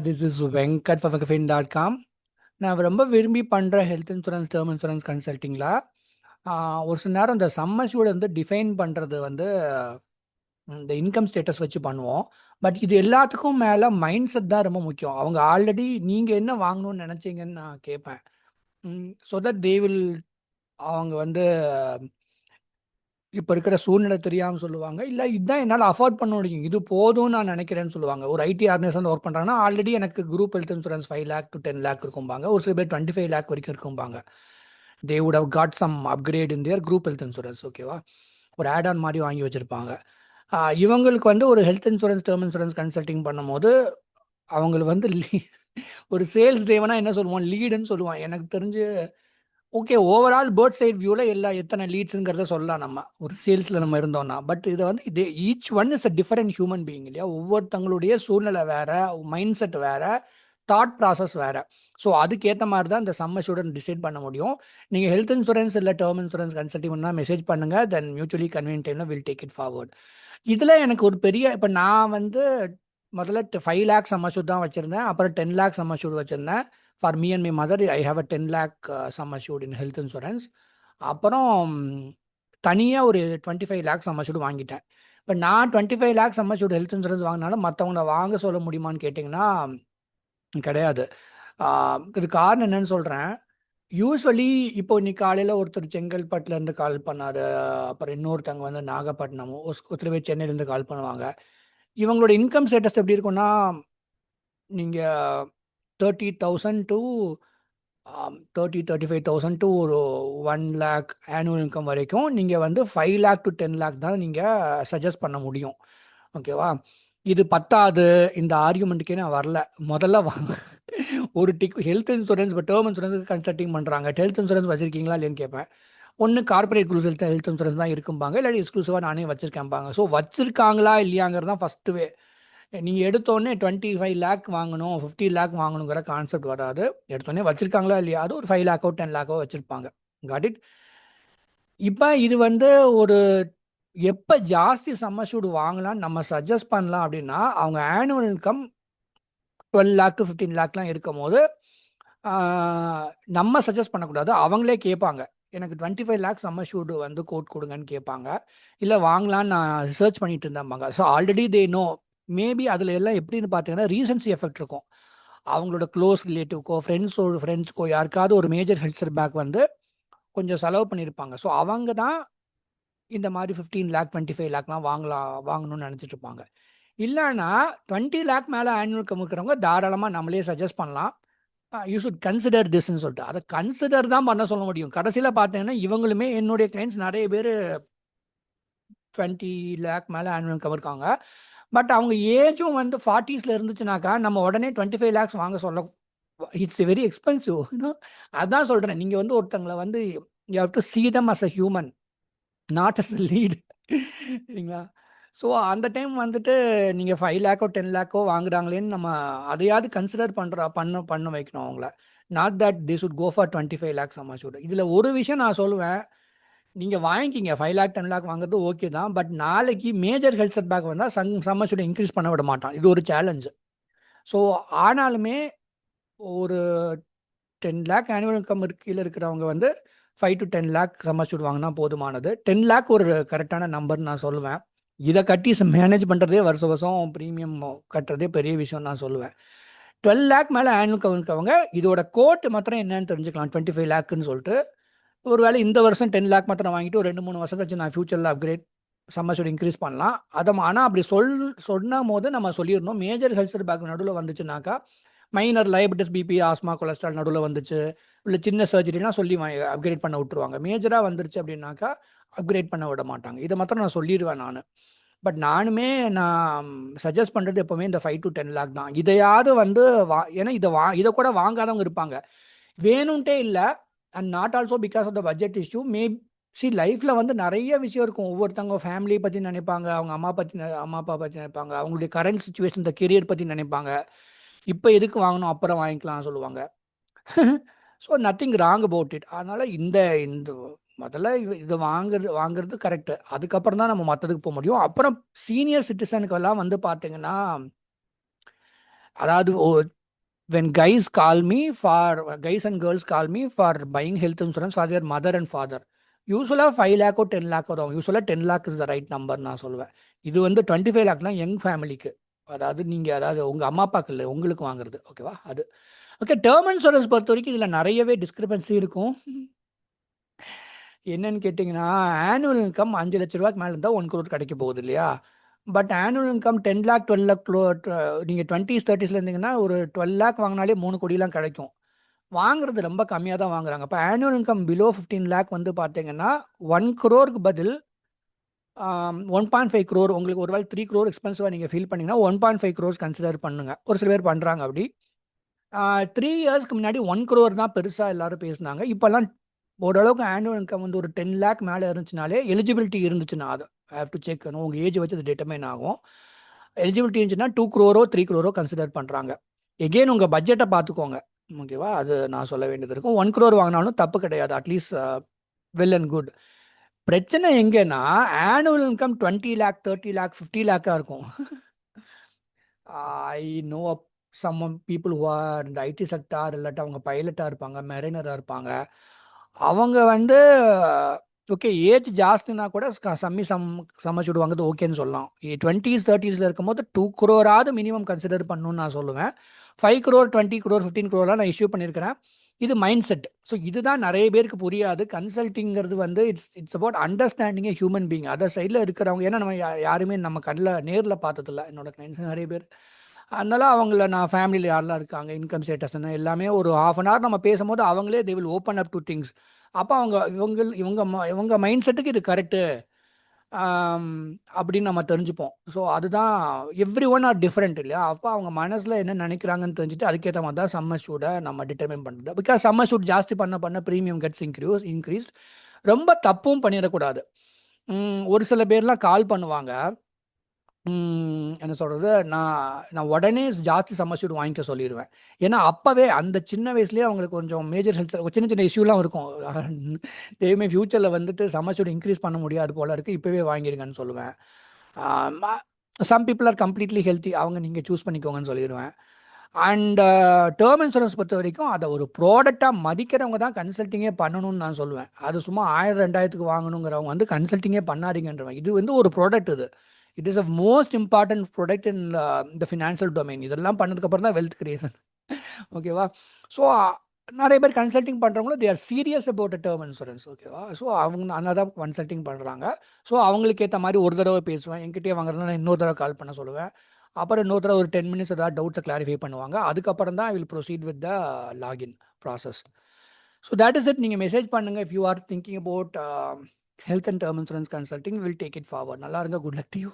This is Venkat for நான் ரொம்ப விரும்பி பண்ணுற ஹெல்த் இன்சூரன்ஸ் டேர்ம் இன்சூரன்ஸ் கன்சல்ட்டிங்கில் ஒரு சில நேரம் இந்த சம்மர்ஷூட் வந்து டிஃபைன் பண்ணுறது வந்து இந்த இன்கம் ஸ்டேட்டஸ் வச்சு பண்ணுவோம். பட் இது எல்லாத்துக்கும் மேலே மைண்ட் செட் தான் ரொம்ப முக்கியம். அவங்க ஆல்ரெடி நீங்கள் என்ன வாங்கணும்னு நினச்சிங்கன்னு நான் கேட்பேன். ஸோ தட் தே வில் அவங்க வந்து இப்போ இருக்கிற சூழ்நிலை தெரியாமல் சொல்லுவாங்க, இல்லை இதுதான் என்னால் அஃபோர்ட் பண்ண முடியும், இது போதும்னு நான் நினைக்கிறேன்னு சொல்லுவாங்க. ஒரு ஐடி ஆர்கனைசேஷன் ஒர்க் பண்ணுறாங்கன்னா ஆல்ரெடி எனக்கு group health insurance 5 lakh to 10 lakh இருக்கும்பாங்க. ஒரு சில பேர் 25 lakh வரைக்கும் இருக்கும்பாங்க. They would have got some upgrade in their group health insurance. ஓகேவா, ஒரு ஆட் ஆன் மாதிரி வாங்கி வச்சுருப்பாங்க. இவங்களுக்கு வந்து ஒரு health insurance term insurance consulting பண்ணும்போது அவங்களுக்கு வந்து ஒரு சேல்ஸ் டேவனா என்ன சொல்லுவோம், லீடுன்னு சொல்லுவான். எனக்கு தெரிஞ்சு ஓகே, ஓவரால் பேர்ட் சைட் வியூவில் எல்லா எத்தனை லீட்ஸுங்கிறத சொல்லலாம் நம்ம ஒரு சேல்ஸில் நம்ம இருந்தோம்னா. பட் இதை வந்து இது each one is a different human being இல்லையா. ஒவ்வொருத்தங்களுடைய சூழ்நிலை வேற, மைண்ட் செட் வேற, தாட் ப்ராசஸ் வேற. ஸோ அதுக்கேற்ற மாதிரி தான் இந்த சம்மர்ஷூடன் டிசைட் பண்ண முடியும். நீங்கள் ஹெல்த் இன்சூரன்ஸ் இல்லை டேர்ம் இன்சூரன்ஸ் கன்சல்ட்டிங் பண்ணால் மெசேஜ் பண்ணுங்கள். தென் மியூச்சுவலி கன்வீனியன்ட் டைமில் வில் டேக் இட் ஃபார்வர்ட். இதில் எனக்கு ஒரு பெரிய, இப்போ நான் வந்து முதல்ல 5 lakh சம்மர்ஷூட் தான் வச்சுருந்தேன். அப்புறம் 10 lakh சம்மர்ஷூட் வச்சுருந்தேன். For me and my mother I have a 10 lakh some assured in health insurance. அப்புறம் தனியாக ஒரு 25 lakhs சம் அஷ்யூர்ட் வாங்கிட்டேன். இப்போ நான் 25 lakhs some assured health insurance வாங்கினாலும் மற்றவங்கள வாங்க சொல்ல முடியுமான்னு கேட்டிங்கன்னா கிடையாது. இது காரணம் என்னன்னு சொல்கிறேன். யூஸ்வலி இப்போ இன்னைக்கு காலையில் ஒருத்தர் செங்கல்பட்டுலேருந்து கால் பண்ணார். அப்புறம் இன்னொருத்தவங்க வந்து நாகப்பட்டினமும், ஒருத்தர் பேர் சென்னையிலேருந்து கால் பண்ணுவாங்க. இவங்களோட இன்கம் ஸ்டேட்டஸ் எப்படி இருக்குன்னா, நீங்கள் 30,000 to 35,000 to ஒரு 1 lakh ஆனுவல் இன்கம் வரைக்கும் நீங்கள் வந்து 5 lakh to 10 lakh தான் நீங்கள் சஜஸ்ட் பண்ண முடியும். ஓகேவா, இது பத்தாது, இந்த ஆர்குமெண்ட்டுக்கே நான் வரல. முதல்ல ஒரு ஹெல்த் இன்சூரன்ஸ் இப்போ டேர்ம் இன்சூரன்ஸ் கன்சல்ட்டிங் பண்ணுறாங்க. ஹெல்த் இன்சூரன்ஸ் வச்சிருக்கீங்களா இல்லைன்னு கேட்பேன். ஒன்று கார்பரேட் குரூப் ஹெல்த் இன்சூரன்ஸ் தான் இருக்கும்பாங்க, இல்லாட்டி எக்ஸ்க்ளூசிவாக நானே வச்சிருக்கேன்பாங்க. ஸோ வச்சிருக்காங்களா இல்லையாங்கிறது தான் ஃபஸ்ட்டுவே. நீங்கள் எடுத்தோடனே 25 lakh வாங்கணும், 50 lakh வாங்கணுங்கிற கான்செப்ட் வராது. எடுத்தோடனே வச்சிருக்காங்களா இல்லையா, அது ஒரு 5 lakh 10 lakh வச்சிருப்பாங்க. Got it. இப்போ இது வந்து ஒரு எப்போ ஜாஸ்தி சம்மர்ஷூட் வாங்கலாம்னு நம்ம சஜஸ்ட் பண்ணலாம் அப்படின்னா, அவங்க annual income 12 lakh to 15 lakh இருக்கும் போது நம்ம சஜஸ்ட் பண்ணக்கூடாது. அவங்களே கேட்பாங்க, எனக்கு 25 lakhs சம்மர்ஷூட் வந்து கோட் கொடுங்கன்னு கேட்பாங்க. இல்லை வாங்கலான்னு நான் ரிசர்ச் பண்ணிட்டு இருந்தாங்க. So already they know. Maybe அதில் எல்லாம் எப்படின்னு பார்த்தீங்கன்னா ரீசன்சி எஃபெக்ட் இருக்கும். அவங்களோட க்ளோஸ் ரிலேட்டிவ்க்கோ ஃப்ரெண்ட்ஸ்க்கோ யாருக்காவது ஒரு மேஜர் ஹெல்த் பேக் வந்து கொஞ்சம் செலவு பண்ணியிருப்பாங்க. ஸோ அவங்க தான் இந்த மாதிரி 15 lakh 25 lakhலாம் வாங்கணும்னு நினச்சிட்டு இருப்பாங்க. இல்லைன்னா 20 lakh மேலே ஆனுவல் இன்கம் இருக்கிறவங்க தாராளமாக நம்மளே சஜஸ்ட் பண்ணலாம். யூ ஷுட் கன்சிடர் திஸ்ன்னு சொல்லிட்டு அதை கன்சிடர் தான் பண்ண சொல்ல முடியும். கடைசியில் பார்த்தீங்கன்னா இவங்களுமே என்னுடைய கிளைண்ட்ஸ் நிறைய பேர் 20 lakh மேலே ஆனுவல் இன்கம் இருக்காங்க. பட் அவங்க ஏஜும் வந்து 40s இருந்துச்சுனாக்கா நம்ம உடனே 25 lakhs வாங்க சொல்ல, இட்ஸ் வெரி எக்ஸ்பென்சிவ். அதான் சொல்கிறேன், நீங்கள் வந்து ஒருத்தங்களை வந்து you have to see them as a human, not as lead. சரிங்களா. ஸோ அந்த டைம் வந்துட்டு நீங்கள் 5 lakh 10 lakh வாங்குறாங்களேன்னு நம்ம அதையாவது கன்சிடர் பண்ண வைக்கணும் அவங்கள. Not that they should go for 25 lakhs சம்மர்ஷூட். இதில் ஒரு விஷயம் நான் சொல்லுவேன், நீங்கள் வாங்கிக்கிங்க 5 lakh 10 lakh வாங்குறது ஓகே தான். பட் நாளைக்கு மேஜர் ஹெல்த் செட் பேக் வந்தால் சம்மர்ஷூட் இன்க்ரீஸ் பண்ண விட மாட்டான். இது ஒரு சேலஞ்சு. ஸோ ஆனாலுமே ஒரு 10 lakh ஆனுவல் இன்கம் கீழே இருக்கிறவங்க வந்து 5 to 10 lakh சம்மர்ஷூட் வாங்கினா போதுமானது. 10 lakh ஒரு கரெக்டான நம்பர்னு நான் சொல்லுவேன். இதை கட்டி மேனேஜ் பண்ணுறதே வருஷம் ப்ரீமியம் கட்டுறதே பெரிய விஷயம் நான் சொல்லுவேன். 12 lakh மேலே ஆனுவல் இன்கம் இருக்கவங்க இதோட கோட் மாத்திரம் என்னன்னு தெரிஞ்சுக்கலாம். 25 lakhன்னு சொல்லிட்டு ஒரு வேளை இந்த வருஷம் 10 lakh மாத்திரம் வாங்கிட்டு ஒரு 2-3 வருஷம் கழிச்சு நான் ஃபியூச்சரில் அப்கிரேட் சம்மர்ஷூட் இன்க்ரீஸ் பண்ணலாம். ஆனால் அப்படி சொன்னும் போது நம்ம சொல்லிடணும், மேஜர் ஹெல்த் பேக் நடுவில் வந்துச்சுனாக்கா, மைனர் லைபிட்டிஸ் பிபி ஆஸ்மா கொலஸ்ட்ரால் நடுவில் வந்துச்சு, இல்லை சின்ன சர்ஜரிலாம் சொல்லி அப்கிரேட் பண்ண விட்டுருவாங்க. மேஜராக வந்துருச்சு அப்படின்னாக்கா அப்கிரேட் பண்ண விட மாட்டாங்க. இதை மாத்திரம் நான் சொல்லிடுவேன் நான். பட் நான் சஜஸ்ட் பண்ணுறது எப்போவுமே இந்த 5 to 10 lakh தான். இதையாவது வந்து ஏன்னா இதை கூட வாங்காதவங்க இருப்பாங்க, வேணும்ட்டே இல்லை. And not also because of the budget issue. லைஃப்பில் வந்து நிறைய விஷயம் இருக்கும். ஒவ்வொருத்தவங்க ஃபேமிலியை பற்றி நினைப்பாங்க, அவங்க அம்மா அப்பா பற்றி நினைப்பாங்க, அவங்களுடைய கரண்ட் சுச்சுவேஷன் இந்த கெரியர் பற்றி நினைப்பாங்க. இப்போ எதுக்கு வாங்கணும், அப்புறம் வாங்கிக்கலாம் சொல்லுவாங்க. So nothing wrong about it. அதனால் இந்த இந்த முதல்ல இதை வாங்குறது கரெக்டு. அதுக்கப்புறம் தான் நம்ம மற்றதுக்கு போக முடியும். அப்புறம் சீனியர் சிட்டிசனுக்கெல்லாம் வந்து பார்த்தீங்கன்னா அதாவது when guys and girls call me for buying health insurance for their mother and father, யூஸ்வலாக 5 lakh or 10 lakh வரும். யூஸ்வலாக 10 lakh is the right number நான் சொல்லுவேன். இது வந்து 25 lakhலாம் யங் ஃபேமிலிக்கு, அதாவது நீங்கள் அதாவது உங்கள் அம்மா அப்பாவுக்கு இல்லை உங்களுக்கு வாங்குறது. ஓகேவா? அது ஓகே. டேர்ம் இன்சூரன்ஸ் பொறுத்த வரைக்கும் இதில் நிறையவே டிஸ்கிரிபன்சி இருக்கும். என்னன்னு கேட்டிங்கன்னா, ஆனுவல் இன்கம் 5 லட்ச ரூபாய்க்கு மேலே இருந்தால் 1 crore கிடைக்க போகுது இல்லையா? But annual income 10 lakh 12 lakh நீங்கள் 20s 30s இருந்தீங்கன்னா ஒரு 12 lakh வாங்கினாலே 3 கோடிலாம் கிடைக்கும். வாங்குறது ரொம்ப கம்மியாக தான் வாங்குறாங்க. இப்போ ஆனுவல் இன்கம் பிலோ 15 lakh வந்து பார்த்தீங்கன்னா 1 crore பதில் 1.5 crore. உங்களுக்கு ஒரு வேளை 3 crore எக்ஸ்பென்சிவாக நீங்கள் ஃபீல் பண்ணிங்கன்னா 1.5 crores கன்சிடர் பண்ணுங்கள். ஒரு சில பேர் பண்ணுறாங்க அப்படி. 3 yearsக்கு முன்னாடி 1 crore தான் பெருசாக எல்லாரும் பேசினாங்க. இப்போல்லாம் ஓரளவுக்கு ஆனுவல் இன்கம் வந்து ஒரு 10 lakh மேலே இருந்துச்சுனாலே எலிஜிபிலிட்டி இருந்துச்சுன்னா, அது ஐ ஹேவ் டு செக். உங்கள் ஏஜ் வச்சு அது டிட்டர்மைன் ஆகும். எலிஜிபிலிட்டி இருந்துச்சுன்னா 2 crore 3 crore கன்சிடர் பண்ணுறாங்க. எகெயின் உங்கள் பட்ஜெட்டை பார்த்துக்கோங்க. ஓகேவா? அது நான் சொல்ல வேண்டியது இருக்கும். 1 crore வாங்கினாலும் தப்பு கிடையாது. At least well and good. பிரச்சனை எங்கன்னா annual income 20 lakh 30 lakh 50 lakh இருக்கும். I know some people who are இந்த ஐடி செக்டார், இல்லாட்டி அவங்க பைலட்டாக இருப்பாங்க, மெரைனராக இருப்பாங்க. அவங்க வந்து ஓகே ஏஜ் ஜாஸ்தினா கூட சம்மச்சுடு வாங்குறது ஓகேன்னு சொல்லலாம். 20s 30s இருக்கும்போது 2 crore மினிமம் கன்சிடர் பண்ணணும்னு நான் சொல்லுவேன். 5 crore 20 crore 15 crore நான் இஷ்யூ பண்ணியிருக்கிறேன். இது மைண்ட் செட். ஸோ இதுதான் நிறைய பேருக்கு புரியாது. கன்சல்ட்டிங்கிறது வந்து it's about understanding A human being. Other சைடில் இருக்கிறவங்க, ஏன்னா நம்ம யாருமே நம்ம கண்ணில் நேரில் பார்த்ததில்ல. என்னோட கிளைண்ட்ஸ் நிறைய பேர். அதனால அவங்கள நான் ஃபேமிலியில் யாரெல்லாம் இருக்காங்க, இன்கம் ஸ்டேட்டஸ் என்ன எல்லாமே ஒரு half an hour நம்ம பேசும்போது அவங்களே they will open up to things. அப்போ அவங்க இவங்க மைண்ட் செட்டுக்கு இது கரெக்டு அப்படின்னு நம்ம தெரிஞ்சுப்போம். ஸோ அதுதான் எவ்ரி ஒன் ஆர் டிஃப்ரெண்ட் இல்லையா? அப்போ அவங்க மனசில் என்ன நினைக்கிறாங்கன்னு தெரிஞ்சுட்டு அதுக்கேற்ற மாதிரி தான் சம்மர்ஷூட்டை நம்ம டிட்டர்மைன் பண்ணுறது. பிகாஸ் சம்மர்ஷூட் ஜாஸ்தி பண்ண ப்ரீமியம் கெட்ஸ் இன்க்ரீஸ்ட். ரொம்ப தப்பும் பண்ணிடக்கூடாது. ஒரு சில பேர்லாம் கால் பண்ணுவாங்க, என்ன சொல்கிறது, நான் உடனே ஜாஸ்தி சம்மர்ஷூட் வாங்கிக்க சொல்லிடுவேன். ஏன்னா அப்போவே அந்த சின்ன வயசுலேயே அவங்களுக்கு கொஞ்சம் மேஜர் ஹெல்த் சின்ன சின்ன இஷ்யூலாம் இருக்கும். தெய்வமே ஃப்யூச்சரில் வந்துட்டு சம்மர்ஷூட் இன்க்ரீஸ் பண்ண முடியாது போல இருக்குது, இப்போவே வாங்கிடுங்கன்னு சொல்லுவேன். Some people are completely healthy, அவங்க நீங்கள் சூஸ் பண்ணிக்கோங்கன்னு சொல்லிடுவேன். அண்ட் டேர்ம் இன்சூரன்ஸ் பொறுத்த வரைக்கும் அதை ஒரு ப்ராடக்டாக மதிக்கிறவங்க தான் கன்சல்ட்டிங்கே பண்ணணும்னு நான் சொல்லுவேன். அது சும்மா 1000-2000க்கு வாங்கணுங்கிறவங்க வந்து கன்சல்ட்டிங்கே பண்ணாதீங்கன்றவன். இது வந்து ஒரு product. It is a most important product in the financial domain. இதெல்லாம் பண்ணதுக்கப்புறம் தான் வெல்த் கிரியேஷன். ஓகேவா? ஸோ நிறைய பேர் கன்சல்ட்டிங் பண்ணுறவங்களும் they are serious about term insurance. ஓகேவா? ஸோ அவங்க அதனால தான் கன்சல்ட்டிங் பண்ணுறாங்க. ஸோ அவங்களுக்கு ஏற்ற மாதிரி ஒரு தடவை பேசுவேன். என்கிட்டயே வாங்குறதுனா நான் இன்னொரு தடவை கால் பண்ண சொல்லுவேன். அப்புறம் இன்னொரு தடவை ஒரு 10 minutes ஏதாவது டவுட்ஸை கிளாரிஃபை பண்ணுவாங்க. அதுக்கப்புறம் தான் I will proceed with the login process. So that is it. நீங்கள் மெசேஜ் பண்ணுங்கள் if you are thinking about health and term insurance consulting. Will take it forward. நல்லா இருங்க. Good luck to you.